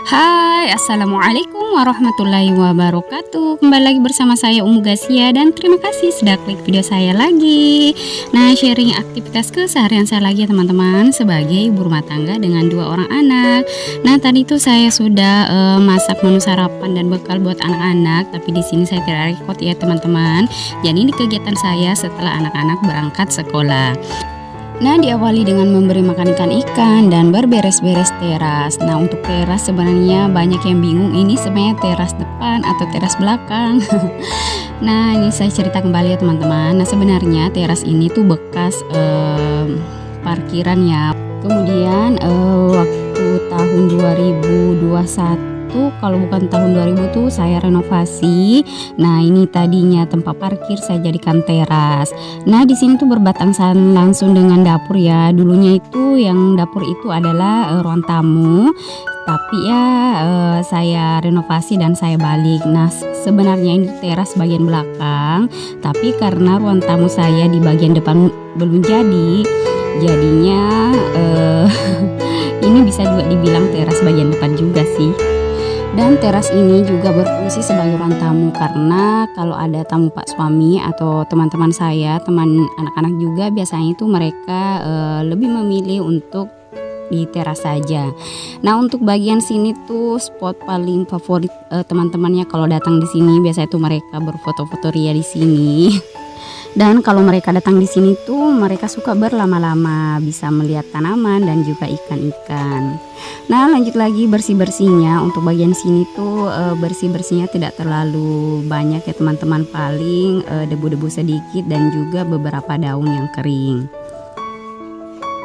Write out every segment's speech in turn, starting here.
Hai, Assalamualaikum warahmatullahi wabarakatuh. Kembali lagi bersama saya Ummu Gasia dan terima kasih sudah klik video saya lagi. Nah, sharing aktivitas keseharian saya lagi ya teman-teman, sebagai ibu rumah tangga dengan 2 orang anak. Nah, tadi itu saya sudah masak menu sarapan dan bekal buat anak-anak, tapi di sini saya tidak record ya teman-teman. Jadi ini kegiatan saya setelah anak-anak berangkat sekolah. Nah, diawali dengan memberi makan ikan dan berberes-beres teras. Nah, untuk teras sebenarnya banyak yang bingung ini sebenarnya teras depan atau teras belakang. Nah, ini saya cerita kembali ya teman-teman. Nah, sebenarnya teras ini tuh bekas parkiran ya. Kemudian waktu tahun 2021, kalau bukan tahun 2000 tuh saya renovasi. Nah, ini tadinya tempat parkir saya jadikan teras. Nah, di sini tuh berbatangan langsung dengan dapur ya. Dulunya itu yang dapur itu adalah ruang tamu. Tapi ya saya renovasi dan saya balik. Nah, sebenarnya ini teras bagian belakang, tapi karena ruang tamu saya di bagian depan belum jadi, jadinya ini bisa juga dibilang teras bagian depan juga sih. Dan teras ini juga berfungsi sebagai ruang tamu, karena kalau ada tamu pak suami atau teman-teman saya, teman anak-anak juga, biasanya itu mereka lebih memilih untuk di teras saja. Nah, untuk bagian sini tuh spot paling favorit teman-temannya kalau datang di sini, biasanya itu mereka berfoto-foto ria di sini. Dan kalau mereka datang di sini tuh mereka suka berlama-lama, bisa melihat tanaman dan juga ikan-ikan. Nah, lanjut lagi bersih-bersihnya. Untuk bagian sini tuh bersih-bersihnya tidak terlalu banyak ya teman-teman, paling debu-debu sedikit dan juga beberapa daun yang kering.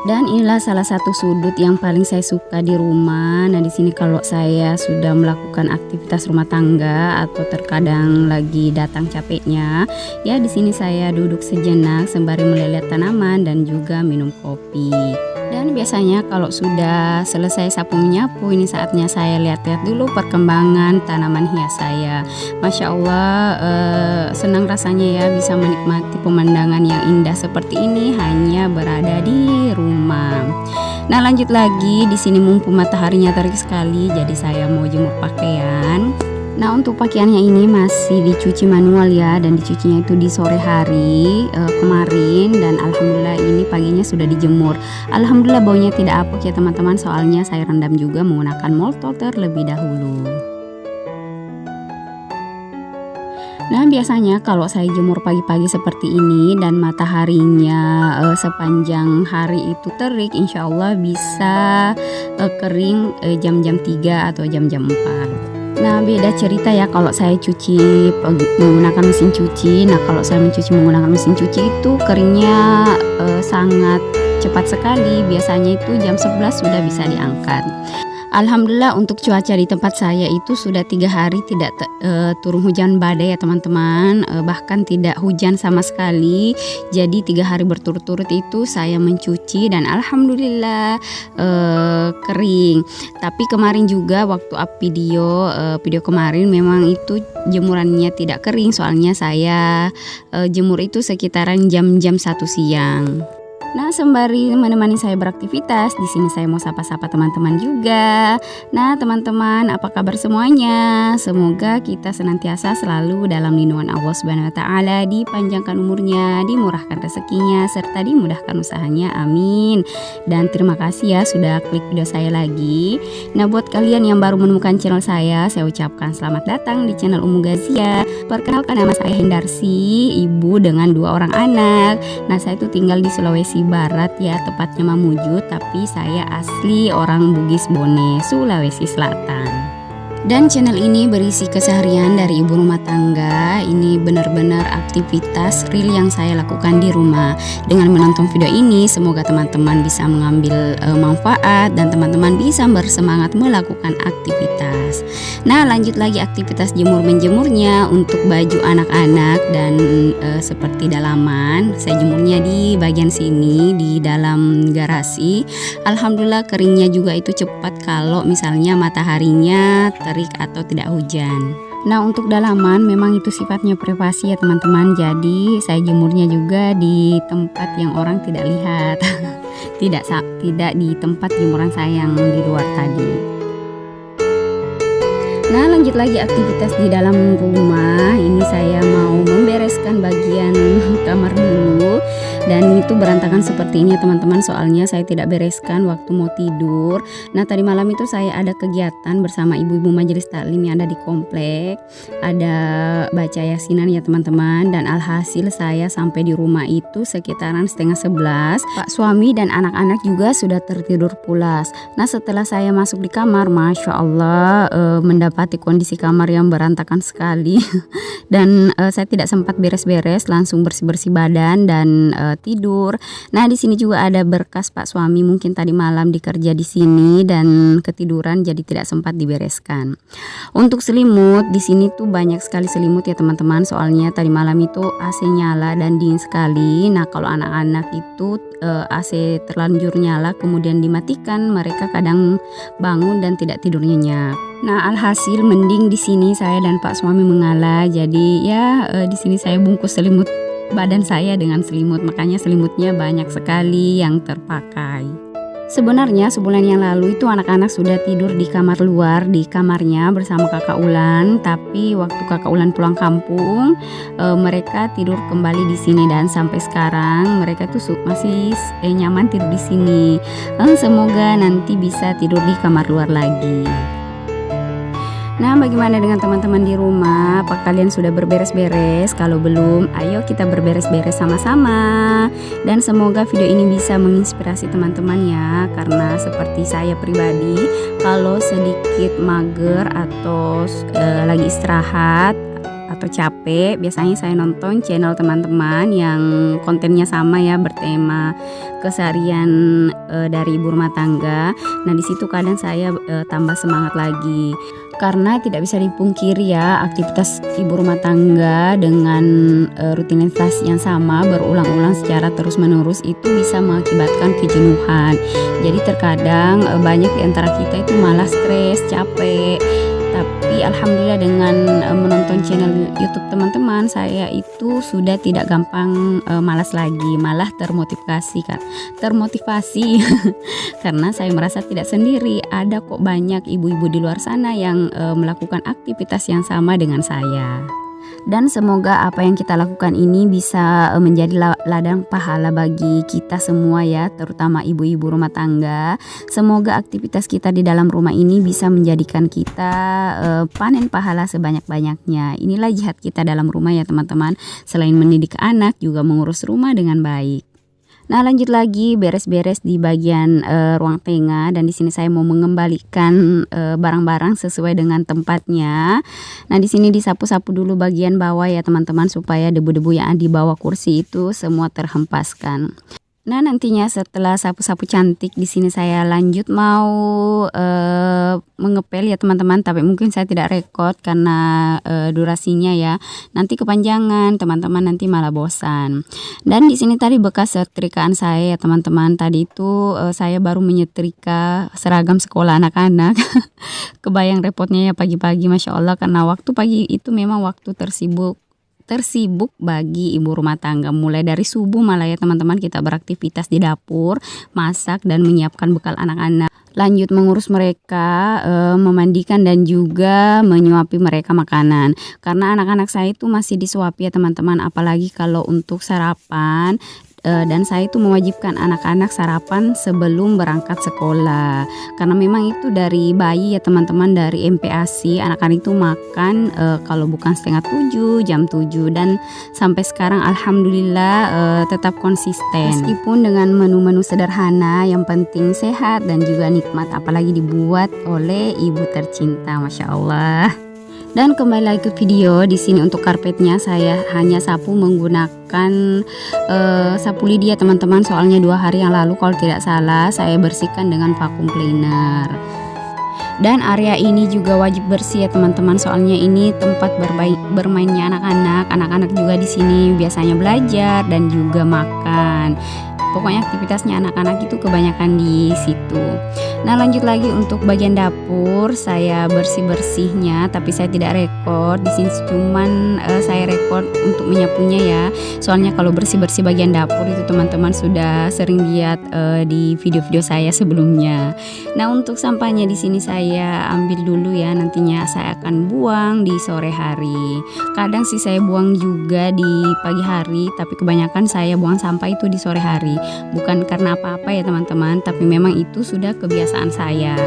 Dan inilah salah satu sudut yang paling saya suka di rumah. Nah, di sini kalau saya sudah melakukan aktivitas rumah tangga atau terkadang lagi datang capeknya, ya di sini saya duduk sejenak sembari melihat tanaman dan juga minum kopi. Dan biasanya kalau sudah selesai sapu menyapu, ini saatnya saya lihat-lihat dulu perkembangan tanaman hias saya. Masya Allah, senang rasanya ya bisa menikmati pemandangan yang indah seperti ini hanya berada di rumah. Nah, lanjut lagi di sini mumpung mataharinya terik sekali, jadi saya mau jemur pakaian. Nah, untuk pakaiannya ini masih dicuci manual ya, dan dicucinya itu di sore hari kemarin, dan alhamdulillah ini paginya sudah dijemur. Alhamdulillah baunya tidak apek ya teman-teman, soalnya saya rendam juga menggunakan molto terlebih dahulu. Nah, biasanya kalau saya jemur pagi-pagi seperti ini dan mataharinya sepanjang hari itu terik, insya Allah bisa kering jam-jam 3 atau jam-jam 4. Nah, beda cerita ya kalau saya cuci menggunakan mesin cuci. Nah, kalau saya mencuci menggunakan mesin cuci itu keringnya sangat cepat sekali. Biasanya itu jam 11 sudah bisa diangkat. Alhamdulillah untuk cuaca di tempat saya itu sudah 3 hari tidak turun hujan badai ya teman-teman, bahkan tidak hujan sama sekali. Jadi 3 hari berturut-turut itu saya mencuci dan alhamdulillah kering. Tapi kemarin juga waktu up video kemarin memang itu jemurannya tidak kering, soalnya saya jemur itu sekitaran jam-jam 1 siang. Nah, sembari menemani saya beraktivitas, di sini saya mau sapa-sapa teman-teman juga. Nah, teman-teman, apa kabar semuanya? Semoga kita senantiasa selalu dalam lindungan Allah Subhanahu wa taala, dipanjangkan umurnya, dimurahkan rezekinya, serta dimudahkan usahanya. Amin. Dan terima kasih ya sudah klik video saya lagi. Nah, buat kalian yang baru menemukan channel saya ucapkan selamat datang di channel Ummu Gazia. Perkenalkan, nama saya Hendarsi, ibu dengan 2 orang anak. Nah, saya itu tinggal di Sulawesi Barat ya, tepatnya Mamuju, tapi saya asli orang Bugis Bone, Sulawesi Selatan. Dan channel ini berisi keseharian dari ibu rumah tangga. Ini benar-benar aktivitas real yang saya lakukan di rumah. Dengan menonton video ini, semoga teman-teman bisa mengambil manfaat dan teman-teman bisa bersemangat melakukan aktivitas. Nah, lanjut lagi aktivitas jemur-menjemurnya. Untuk baju anak-anak dan seperti dalaman, saya jemurnya di bagian sini di dalam garasi. Alhamdulillah keringnya juga itu cepat kalau misalnya mataharinya terik atau tidak hujan. Nah, untuk dalaman memang itu sifatnya privasi ya teman-teman. Jadi saya jemurnya juga di tempat yang orang tidak lihat. tidak di tempat jemuran saya yang di luar tadi. Nah, lanjut lagi aktivitas di dalam rumah. Ini saya mau membereskan bagian kamar dulu. Dan itu berantakan seperti ini teman-teman, soalnya saya tidak bereskan waktu mau tidur. Nah, tadi malam itu saya ada kegiatan bersama ibu-ibu majelis taklim yang ada di komplek. Ada baca yasinan ya teman-teman. Dan alhasil saya sampai di rumah itu sekitaran 10:30. Pak suami dan anak-anak juga sudah tertidur pulas. Nah, setelah saya masuk di kamar, Masya Allah, mendapati kondisi kamar yang berantakan sekali. Dan saya tidak sempat beres-beres, langsung bersih-bersih badan dan tidur. Nah, di sini juga ada berkas Pak suami, mungkin tadi malam dikerja di sini dan ketiduran jadi tidak sempat dibereskan. Untuk selimut, di sini tuh banyak sekali selimut ya teman-teman, soalnya tadi malam itu AC nyala dan dingin sekali. Nah, kalau anak-anak itu AC terlanjur nyala kemudian dimatikan, mereka kadang bangun dan tidak tidur nyenyak. Nah, alhasil mending di sini saya dan Pak suami mengalah. Jadi ya di sini saya bungkus selimut badan saya dengan selimut, makanya selimutnya banyak sekali yang terpakai. Sebenarnya sebulan yang lalu itu anak-anak sudah tidur di kamar luar, di kamarnya bersama kakak Ulan. Tapi waktu kakak Ulan pulang kampung, mereka tidur kembali di sini dan sampai sekarang mereka tuh masih nyaman tidur di sini. Semoga nanti bisa tidur di kamar luar lagi. Nah, bagaimana dengan teman-teman di rumah? Apa kalian sudah berberes-beres? Kalau belum, ayo kita berberes-beres sama-sama. Dan semoga video ini bisa menginspirasi teman-teman ya. Karena seperti saya pribadi, kalau sedikit mager atau lagi istirahat atau capek, biasanya saya nonton channel teman-teman yang kontennya sama ya, bertema keseharian dari ibu rumah tangga. Nah, di situ kadang saya tambah semangat lagi. Karena tidak bisa dipungkiri ya, aktivitas ibu rumah tangga dengan rutinitas yang sama berulang-ulang secara terus-menerus itu bisa mengakibatkan kejenuhan. Jadi terkadang banyak di antara kita itu malah stres, capek. Tapi alhamdulillah dengan menonton channel YouTube teman-teman, saya itu sudah tidak gampang malas lagi, malah termotivasi karena saya merasa tidak sendiri. Ada kok banyak ibu-ibu di luar sana yang melakukan aktivitas yang sama dengan saya. Dan semoga apa yang kita lakukan ini bisa menjadi ladang pahala bagi kita semua ya, terutama ibu-ibu rumah tangga. Semoga aktivitas kita di dalam rumah ini bisa menjadikan kita panen pahala sebanyak-banyaknya. Inilah jihad kita dalam rumah ya teman-teman. Selain mendidik anak, juga mengurus rumah dengan baik. Nah, lanjut lagi beres-beres di bagian ruang tengah, dan di sini saya mau mengembalikan barang-barang sesuai dengan tempatnya. Nah, di sini disapu-sapu dulu bagian bawah ya teman-teman, supaya debu-debu yang ada di bawah kursi itu semua terhempaskan. Nah, nantinya setelah sapu-sapu cantik, di sini saya lanjut mau mengepel ya teman-teman. Tapi mungkin saya tidak rekod karena durasinya ya. Nanti kepanjangan, teman-teman nanti malah bosan. Dan di sini tadi bekas setrikaan saya ya teman-teman. Tadi itu saya baru menyetrika seragam sekolah anak-anak. Kebayang repotnya ya pagi-pagi, Masya Allah. Karena waktu pagi itu memang waktu tersibuk bagi ibu rumah tangga. Mulai dari subuh malah ya teman-teman, kita beraktivitas di dapur, masak dan menyiapkan bekal anak-anak. Lanjut mengurus mereka, memandikan dan juga menyuapi mereka makanan. Karena anak-anak saya itu masih disuapi ya teman-teman, apalagi kalau untuk sarapan. Dan saya itu mewajibkan anak-anak sarapan sebelum berangkat sekolah, karena memang itu dari bayi ya teman-teman, dari MPASI anak-anak itu makan kalau bukan 6:30 jam 7, dan sampai sekarang alhamdulillah tetap konsisten meskipun dengan menu-menu sederhana, yang penting sehat dan juga nikmat, apalagi dibuat oleh ibu tercinta, Masya Allah. Dan kembali lagi ke video. Di sini untuk karpetnya saya hanya sapu menggunakan sapu lidi ya teman-teman. Soalnya 2 hari yang lalu kalau tidak salah saya bersihkan dengan vacuum cleaner. Dan area ini juga wajib bersih ya teman-teman. Soalnya ini tempat bermainnya anak-anak. Anak-anak juga di sini biasanya belajar dan juga makan. pokoknya aktivitasnya anak-anak itu kebanyakan di situ. Nah lanjut lagi untuk bagian dapur, saya bersih-bersihnya tapi saya tidak rekod di sini, cuman saya rekod untuk menyapunya ya. Soalnya kalau bersih-bersih bagian dapur itu teman-teman sudah sering lihat di video-video saya sebelumnya. Nah untuk sampahnya di sini saya ambil dulu ya, nantinya saya akan buang di sore hari. Kadang sih saya buang juga di pagi hari, tapi kebanyakan saya buang sampah itu di sore hari. Bukan karena apa-apa ya teman-teman, tapi memang itu sudah kebiasaan saya.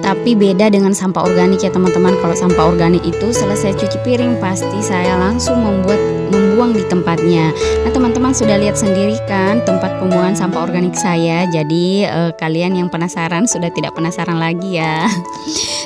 Tapi beda dengan sampah organik ya teman-teman. Kalau sampah organik itu selesai cuci piring pasti saya langsung membuang di tempatnya. Nah teman-teman sudah lihat sendiri kan tempat pembuangan sampah organik saya. Jadi kalian yang penasaran sudah tidak penasaran lagi ya.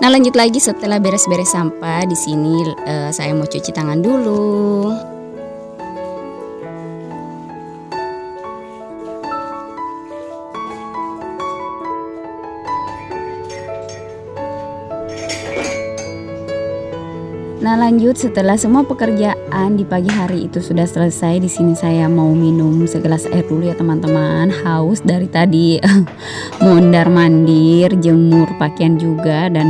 Nah lanjut lagi, setelah beres-beres sampah di sini saya mau cuci tangan dulu. Nah lanjut, setelah semua pekerjaan di pagi hari itu sudah selesai, di sini saya mau minum segelas air dulu ya teman-teman. Haus dari tadi mondar mandir, jemur pakaian juga, dan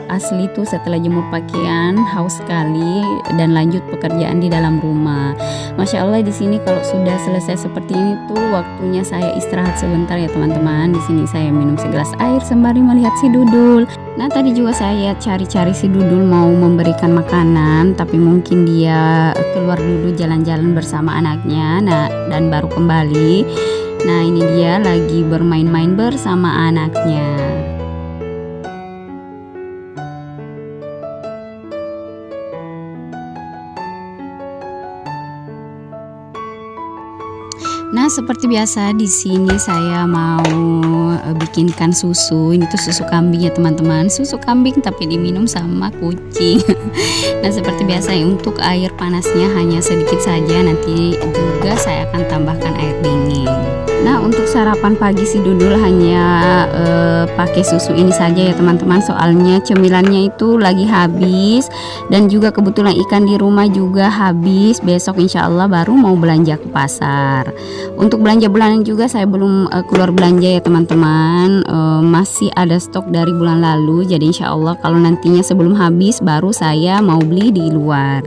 asli tuh setelah jemur pakaian haus sekali, dan lanjut pekerjaan di dalam rumah. Masya Allah di sini kalau sudah selesai seperti ini tuh waktunya saya istirahat sebentar ya teman-teman. Di sini saya minum segelas air sembari melihat si Dudul. Nah tadi juga saya cari-cari si Dudul mau memberikan makanan, tapi mungkin dia keluar dulu jalan-jalan bersama anaknya. Nah dan baru kembali. Nah ini dia lagi bermain-main bersama anaknya. Nah seperti biasa di sini saya mau bikinkan susu. Ini tuh susu kambing ya teman-teman. Susu kambing tapi diminum sama kucing. Nah seperti biasa ya, untuk air panasnya hanya sedikit saja. Nanti juga saya akan tambahkan air dingin. Nah untuk sarapan pagi si Dudul hanya pakai susu ini saja ya teman-teman. Soalnya cemilannya itu lagi habis, dan juga kebetulan ikan di rumah juga habis. Besok insya Allah baru mau belanja ke pasar. Untuk belanja bulanan juga saya belum keluar belanja ya teman-teman. Masih ada stok dari bulan lalu. Jadi insya Allah kalau nantinya sebelum habis baru saya mau beli di luar.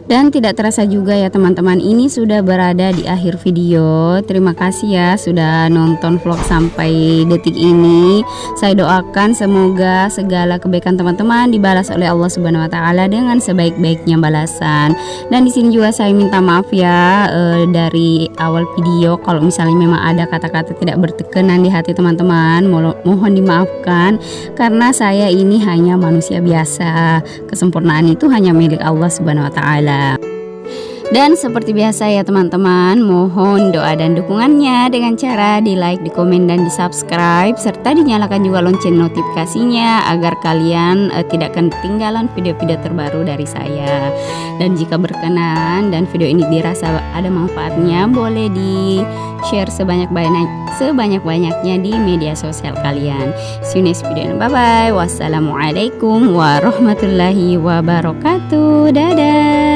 Dan tidak terasa juga ya teman-teman, ini sudah berada di akhir video. Terima kasih ya sudah nonton vlog sampai detik ini. Saya doakan semoga segala kebaikan teman-teman dibalas oleh Allah Subhanahu wa taala dengan sebaik-baiknya balasan. Dan di sini juga saya minta maaf ya dari awal video kalau misalnya memang ada kata-kata tidak berkenan di hati teman-teman, mohon dimaafkan karena saya ini hanya manusia biasa. Kesempurnaan itu hanya milik Allah Subhanahu wa taala. Dan seperti biasa ya teman-teman, mohon doa dan dukungannya dengan cara di like, di komen, dan di subscribe, serta dinyalakan juga lonceng notifikasinya agar kalian tidak ketinggalan video-video terbaru dari saya. Dan jika berkenan dan video ini dirasa ada manfaatnya, boleh di share sebanyak-banyaknya di media sosial kalian. See you next video, bye bye. Wassalamualaikum warahmatullahi wabarakatuh. Dadah.